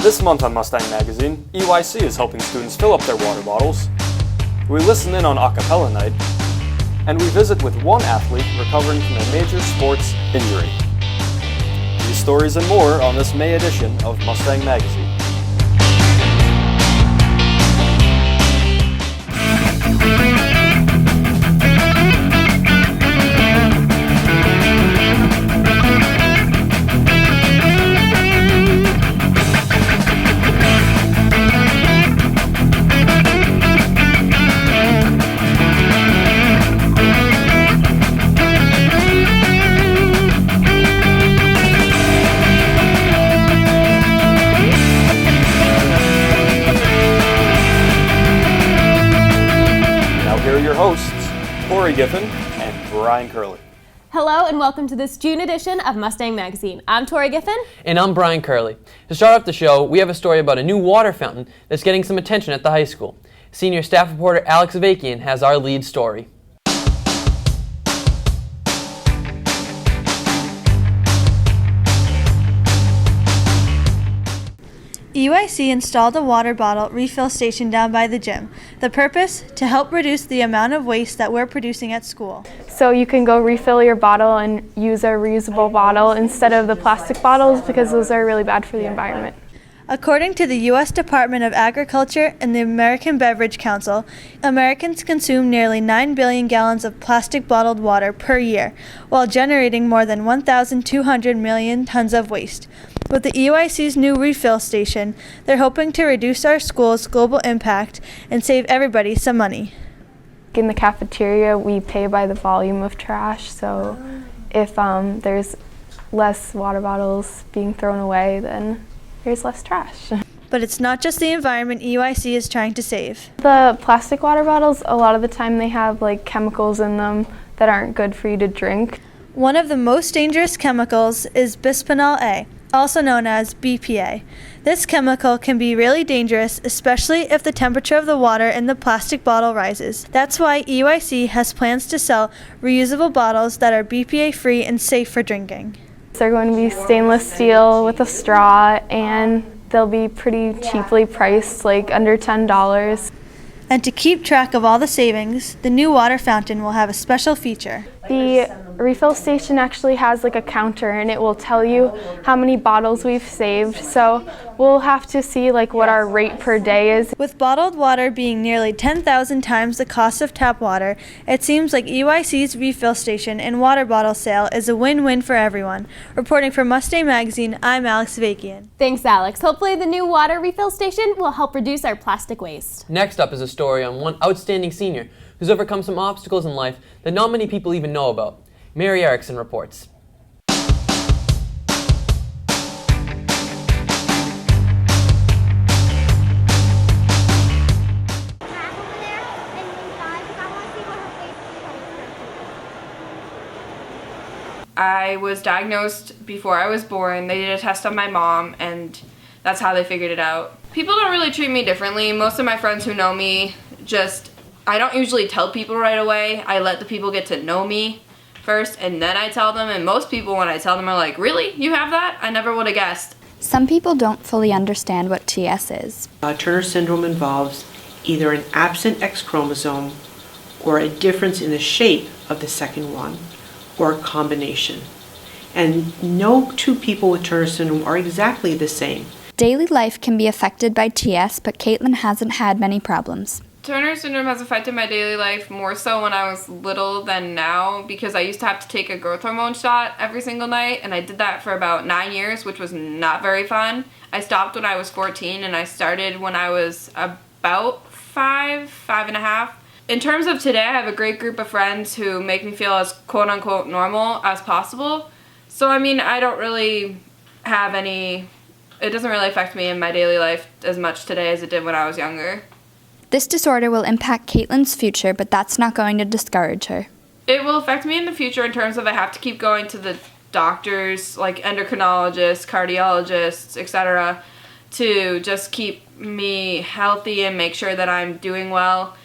This month on Mustang Magazine, EYC is helping students fill up their water bottles. We listen in on Acapella Night, and we visit with one athlete recovering from a major sports injury. These stories and more on this May edition of Mustang Magazine. Hosts, Corey Giffen and Brian Curley. Hello and welcome to this June edition of Mustang Magazine. I'm Tori Giffen. And I'm Brian Curley. To start off the show, we have a story about a new water fountain that's getting some attention at the high school. Senior staff reporter Alex Avakian has our lead story. EYC installed a water bottle refill station down by the gym. The purpose? To help reduce the amount of waste that we're producing at school. So you can go refill your bottle and use a reusable bottle instead of the plastic bottles because those are really bad for the environment. According to the U.S. Department of Agriculture and the American Beverage Council, Americans consume nearly 9 billion gallons of plastic bottled water per year, while generating more than 1,200 million tons of waste. With the EYC's new refill station, they're hoping to reduce our school's global impact and save everybody some money. In the cafeteria, we pay by the volume of trash, so if there's less water bottles being thrown away, then there's less trash. But it's not just the environment EYC is trying to save. The plastic water bottles, a lot of the time they have like chemicals in them that aren't good for you to drink. One of the most dangerous chemicals is bisphenol A, also known as BPA. This chemical can be really dangerous, especially if the temperature of the water in the plastic bottle rises. That's why EYC has plans to sell reusable bottles that are BPA-free and safe for drinking. They're going to be stainless steel with a straw, and they'll be pretty cheaply priced, like under $10. And to keep track of all the savings, the new water fountain will have a special feature. The refill station actually has like a counter, and it will tell you how many bottles we've saved. So we'll have to see like what our rate per day is. With bottled water being nearly 10,000 times the cost of tap water, it seems like EYC's refill station and water bottle sale is a win-win for everyone. Reporting for Mustang Magazine, I'm Alex Avakian. Thanks, Alex. Hopefully the new water refill station will help reduce our plastic waste. Next up is a story on one outstanding senior who's overcome some obstacles in life that not many people even know about. Mary Erickson reports. I was diagnosed before I was born. They did a test on my mom, and that's how they figured it out. People don't really treat me differently. Most of my friends who know me I don't usually tell people right away. I let the people get to know me first, and then I tell them, and most people when I tell them are like, really? You have that? I never would have guessed. Some people don't fully understand what TS is. Turner syndrome involves either an absent X chromosome or a difference in the shape of the second one, or a combination. And no two people with Turner syndrome are exactly the same. Daily life can be affected by TS, but Caitlin hasn't had many problems. Turner syndrome has affected my daily life more so when I was little than now, because I used to have to take a growth hormone shot every single night, and I did that for about 9 years, which was not very fun. I stopped when I was 14, and I started when I was about 5.5. In terms of today, I have a great group of friends who make me feel as quote-unquote normal as possible. So, I mean, I don't really have it doesn't really affect me in my daily life as much today as it did when I was younger. This disorder will impact Caitlin's future, but that's not going to discourage her. It will affect me in the future in terms of I have to keep going to the doctors, like endocrinologists, cardiologists, etc., to just keep me healthy and make sure that I'm doing well.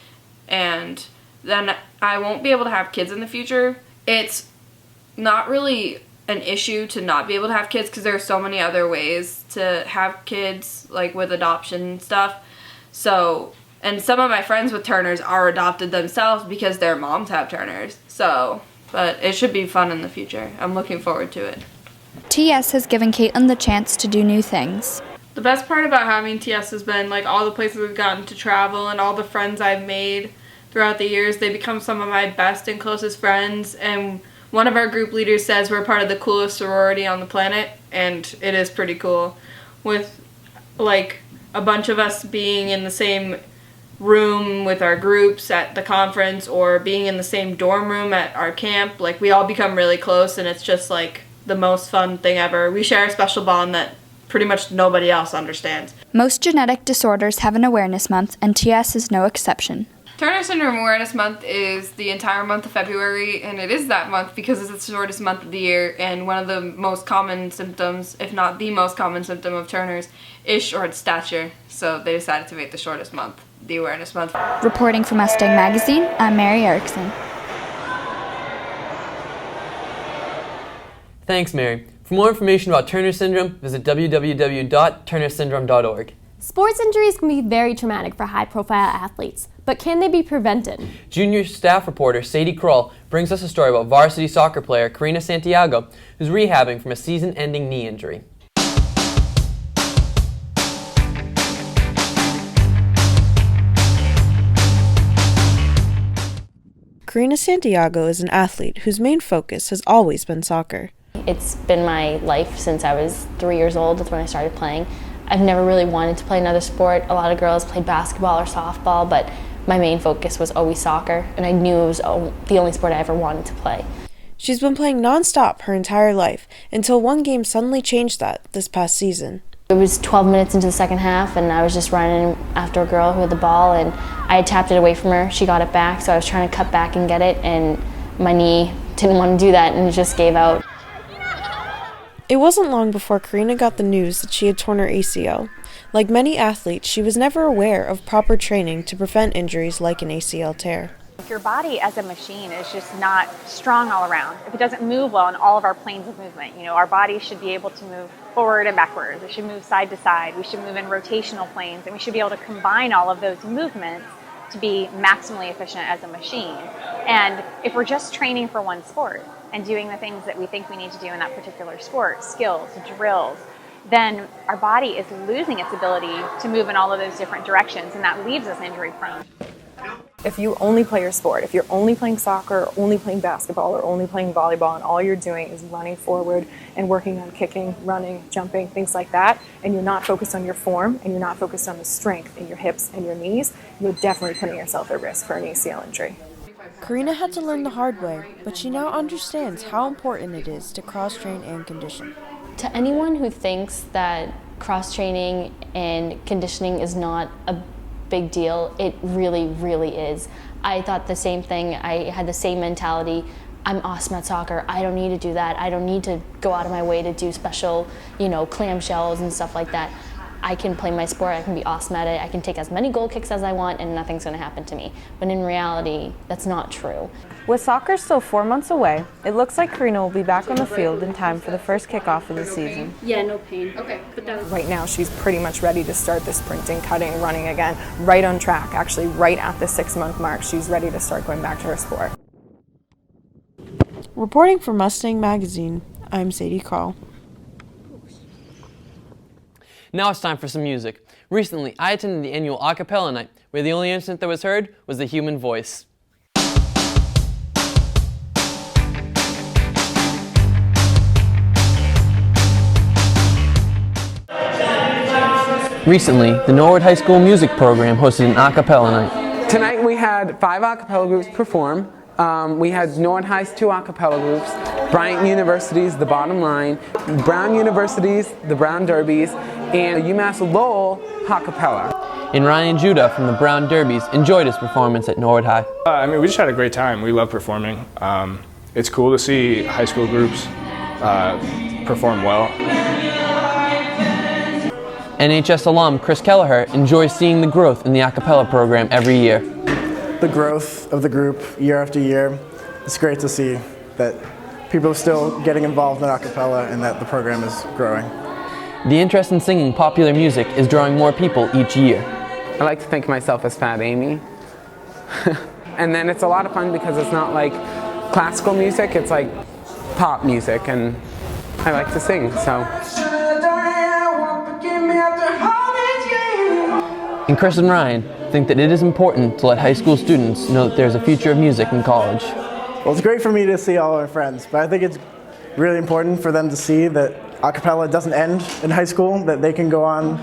And then I won't be able to have kids in the future. It's not really an issue to not be able to have kids, because there are so many other ways to have kids, like with adoption and stuff. So, and some of my friends with Turners are adopted themselves because their moms have Turners. So, but it should be fun in the future. I'm looking forward to it. TS has given Caitlin the chance to do new things. The best part about having TS has been like all the places we've gotten to travel and all the friends I've made throughout the years. They become some of my best and closest friends, and one of our group leaders says we're part of the coolest sorority on the planet, and it is pretty cool. With like a bunch of us being in the same room with our groups at the conference, or being in the same dorm room at our camp, like we all become really close, and it's just like the most fun thing ever. We share a special bond that pretty much nobody else understands. Most genetic disorders have an awareness month, and TS is no exception. Turner Syndrome Awareness Month is the entire month of February, and it is that month because it's the shortest month of the year, and one of the most common symptoms, if not the most common symptom of Turner's, is short stature. So they decided to make the shortest month the Awareness Month. Reporting for Mustang Magazine, I'm Mary Erickson. Thanks, Mary. For more information about Turner Syndrome, visit www.turnersyndrome.org. Sports injuries can be very traumatic for high-profile athletes, but can they be prevented? Junior staff reporter Sadie Kroll brings us a story about varsity soccer player Karina Santiago, who's rehabbing from a season-ending knee injury. Karina Santiago is an athlete whose main focus has always been soccer. It's been my life since I was 3 years old. That's when I started playing. I've never really wanted to play another sport. A lot of girls played basketball or softball, but my main focus was always soccer, and I knew it was the only sport I ever wanted to play. She's been playing non-stop her entire life until one game suddenly changed that this past season. It was 12 minutes into the second half, and I was just running after a girl who had the ball, and I had tapped it away from her. She got it back, so I was trying to cut back and get it, and my knee didn't want to do that, and it just gave out. It wasn't long before Karina got the news that she had torn her ACL. Like many athletes, she was never aware of proper training to prevent injuries like an ACL tear. Your body as a machine is just not strong all around. If it doesn't move well in all of our planes of movement, our body should be able to move forward and backwards. It should move side to side. We should move in rotational planes, and we should be able to combine all of those movements to be maximally efficient as a machine. And if we're just training for one sport and doing the things that we think we need to do in that particular sport, skills, drills, then our body is losing its ability to move in all of those different directions, and that leaves us injury prone. If you only play your sport, if you're only playing soccer, or only playing basketball, or only playing volleyball, and all you're doing is running forward and working on kicking, running, jumping, things like that, and you're not focused on your form, and you're not focused on the strength in your hips and your knees, you're definitely putting yourself at risk for an ACL injury. Karina had to learn the hard way, but she now understands how important it is to cross-train and condition. To anyone who thinks that cross-training and conditioning is not a big deal, it really, really is. I thought the same thing. I had the same mentality. I'm awesome at soccer. I don't need to do that. I don't need to go out of my way to do special, clamshells and stuff like that. I can play my sport, I can be awesome at it, I can take as many goal kicks as I want, and nothing's going to happen to me. But in reality, that's not true. With soccer still 4 months away, it looks like Karina will be back on the field in time for the first kickoff of the season. Yeah, no pain. Okay, but that was... Right now, she's pretty much ready to start the sprinting, cutting, running again, right on track. Actually, right at the 6-month mark, she's ready to start going back to her sport. Reporting for Mustang Magazine, I'm Sadie Kroll. Now it's time for some music. Recently, I attended the annual Acapella Night, where the only instrument that was heard was the human voice. Recently, the Norwood High School music program hosted an Acapella Night. Tonight we had 5 acapella groups perform. We had Norwood High's 2 acapella groups, Bryant University's The Bottom Line, Brown University's The Brown Derbies, and UMass Lowell acapella. And Ryan Judah from the Brown Derbies enjoyed his performance at Norwood High. We just had a great time. We love performing. It's cool to see high school groups perform well. NHS alum Chris Kelleher enjoys seeing the growth in the acapella program every year. The growth of the group year after year, it's great to see that people are still getting involved in a cappella and that the program is growing. The interest in singing popular music is drawing more people each year. I like to think of myself as Fat Amy. And then it's a lot of fun because it's not like classical music, it's like pop music, and I like to sing, so. And Chris and Ryan think that it is important to let high school students know that there's a future of music in college. Well, it's great for me to see all our friends, but I think it's really important for them to see that a cappella doesn't end in high school, that they can go on.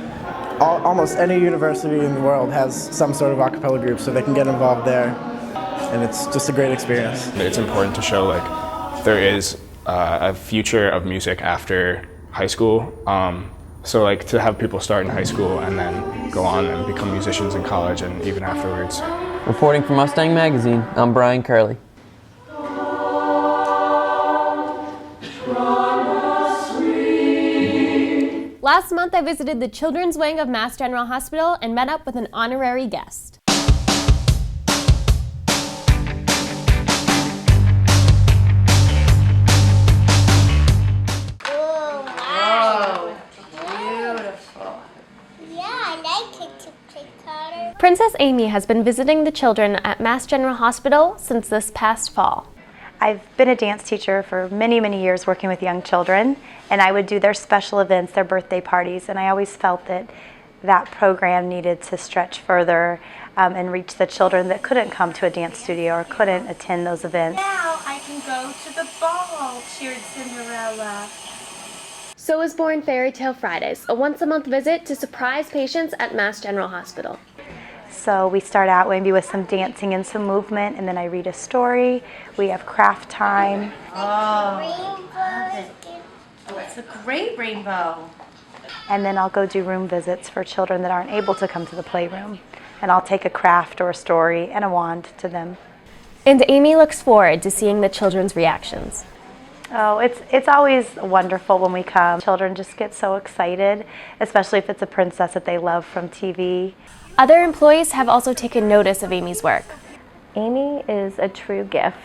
Almost any university in the world has some sort of a cappella group, so they can get involved there, and it's just a great experience. It's important to show there is a future of music after high school. So to have people start in high school and then go on and become musicians in college and even afterwards. Reporting for Mustang Magazine, I'm Brian Curley. Last month, I visited the children's wing of Mass General Hospital and met up with an honorary guest. Princess Amy has been visiting the children at Mass General Hospital since this past fall. I've been a dance teacher for many, many years working with young children, and I would do their special events, their birthday parties, and I always felt that that program needed to stretch further and reach the children that couldn't come to a dance studio or couldn't attend those events. Now I can go to the ball, cheered Cinderella. So was born Fairy Tale Fridays, a once-a-month visit to surprise patients at Mass General Hospital. So we start out maybe with some dancing and some movement, and then I read a story. We have craft time. Oh, love it. Oh, it's a great rainbow. And then I'll go do room visits for children that aren't able to come to the playroom. And I'll take a craft or a story and a wand to them. And Amy looks forward to seeing the children's reactions. Oh, it's always wonderful when we come. Children just get so excited, especially if it's a princess that they love from TV. Other employees have also taken notice of Amy's work. Amy is a true gift.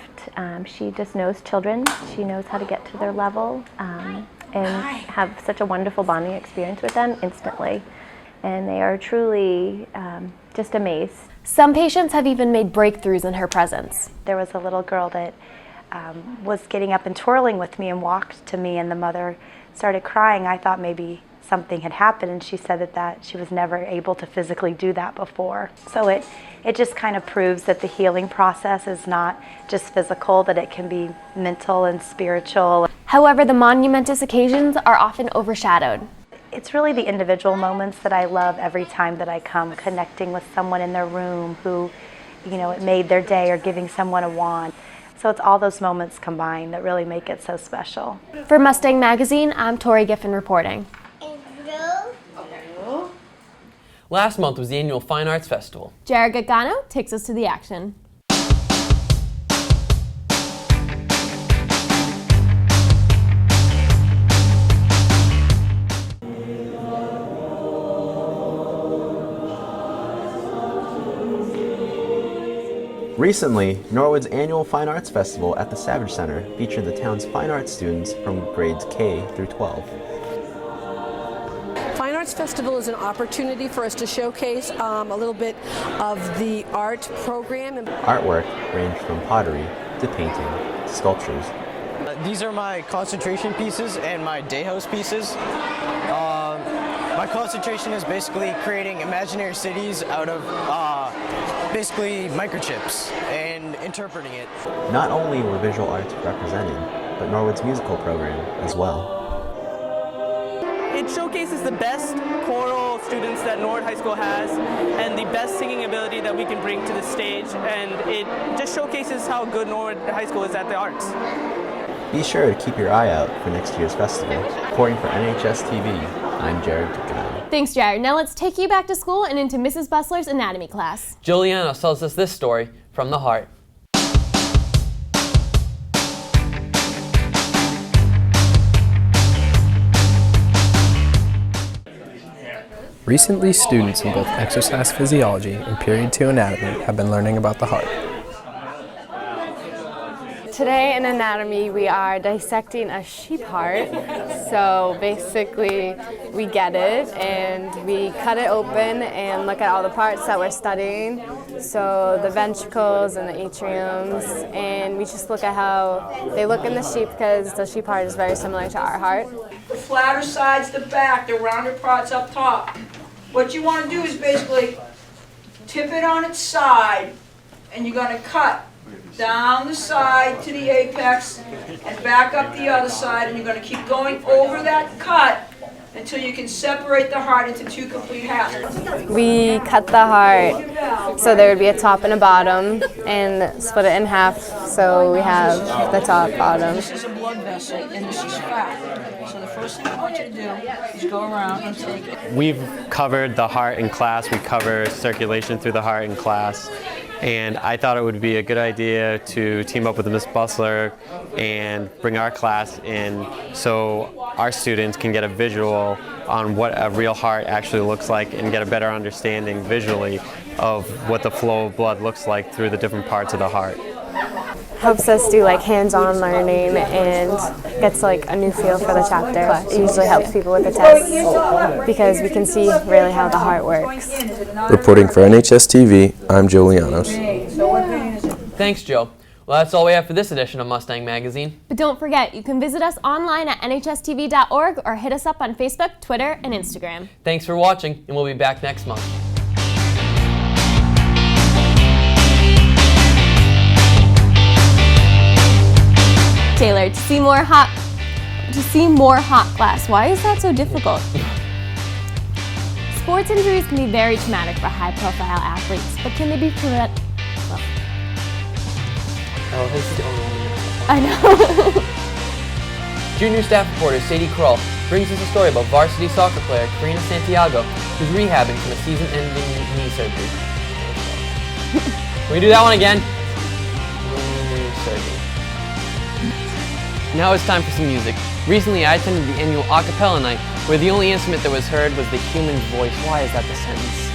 She just knows children. She knows how to get to their level and have such a wonderful bonding experience with them instantly. And they are truly just amazed. Some patients have even made breakthroughs in her presence. There was a little girl that was getting up and twirling with me and walked to me, and the mother started crying. I thought maybe something had happened, and she said that she was never able to physically do that before. So it just kind of proves that the healing process is not just physical, that it can be mental and spiritual. However, the monumentous occasions are often overshadowed. It's really the individual moments that I love every time that I come, connecting with someone in their room who, it made their day, or giving someone a wand. So it's all those moments combined that really make it so special. For Mustang Magazine, I'm Tori Giffen reporting. Last month was the annual Fine Arts Festival. Jared Gaggano takes us to the action. Recently, Norwood's annual Fine Arts Festival at the Savage Center featured the town's fine arts students from grades K through 12. Fine Arts Festival is an opportunity for us to showcase a little bit of the art program. Artwork ranged from pottery to painting to sculptures. These are my concentration pieces and my day house pieces. My concentration is basically creating imaginary cities out of basically microchips and interpreting it. Not only were visual arts represented, but Norwood's musical program as well. It showcases the best choral students that Norwood High School has and the best singing ability that we can bring to the stage, and it just showcases how good Norwood High School is at the arts. Be sure to keep your eye out for next year's festival. Reporting for NHS-TV, I'm Jared Gaggano. Thanks, Jared. Now let's take you back to school and into Mrs. Bustler's anatomy class. Juliana tells us this story from the heart. Recently, students in both exercise physiology and period 2 anatomy have been learning about the heart. Today in anatomy we are dissecting a sheep heart. So basically we get it and we cut it open and look at all the parts that we're studying. So the ventricles and the atriums, and we just look at how they look in the sheep because the sheep heart is very similar to our heart. The flatter side's the back, the rounder part's up top. What you want to do is basically tip it on its side, and you're going to cut down the side to the apex and back up the other side, and you're going to keep going over that cut until you can separate the heart into two complete halves. We cut the heart so there would be a top and a bottom and split it in half so we have the top, bottom. This is a blood vessel and this is fat. So the first thing I want you to do is go around and take it. We've covered the heart in class, we cover circulation through the heart in class. And I thought it would be a good idea to team up with Miss Bustler and bring our class in so our students can get a visual on what a real heart actually looks like and get a better understanding visually of what the flow of blood looks like through the different parts of the heart. Helps us do like hands-on learning and gets like a new feel for the chapter. It usually helps people with the test because we can see really how the heart works. Reporting for NHS-TV, I'm Joe Lianos. Thanks, Joe. Well, that's all we have for this edition of Mustang Magazine. But don't forget, you can visit us online at nhstv.org or hit us up on Facebook, Twitter, and Instagram. Thanks for watching, and we'll be back next month. Taylor, to see more hot class. Why is that so difficult? Sports injuries can be very traumatic for high-profile athletes, but can they be prevented? Well, I know. Junior staff reporter Sadie Kroll brings us a story about varsity soccer player Karina Santiago, who's rehabbing from a season-ending knee surgery. Can we do that one again? Knee surgery. Now it's time for some music. Recently I attended the annual Acapella Night, where the only instrument that was heard was the human voice. Why is that the sentence?